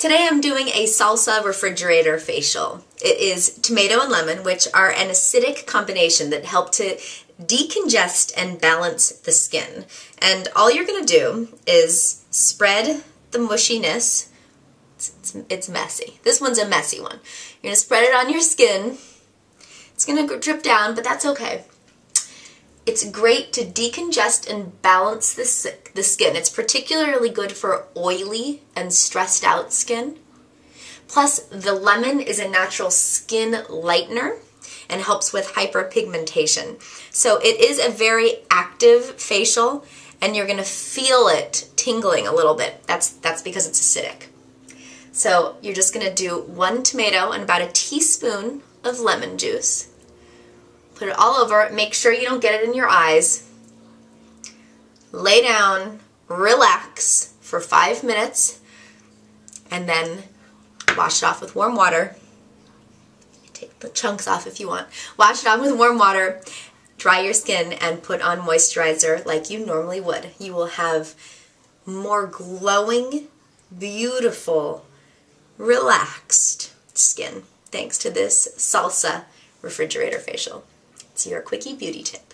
Today I'm doing a salsa refrigerator facial. It is tomato and lemon, which are an acidic combination that help to decongest and balance the skin. And all you're going to do is spread the mushiness. It's messy. This one's a messy one. You're going to spread it on your skin. It's going to drip down, but that's okay. It's great to decongest and balance the skin. It's particularly good for oily and stressed out skin. Plus, the lemon is a natural skin lightener and helps with hyperpigmentation. So it is a very active facial, and you're going to feel it tingling a little bit. That's because it's acidic. So you're just going to do 1 tomato and about a teaspoon of lemon juice. Put it all over. Make sure you don't get it in your eyes. Lay down, relax for 5 minutes, and then wash it off with warm water. Take the chunks off if you want. Wash it off with warm water, dry your skin, and put on moisturizer like you normally would. You will have more glowing, beautiful, relaxed skin thanks to this Salsa refrigerator facial. It's your Quickie beauty tip.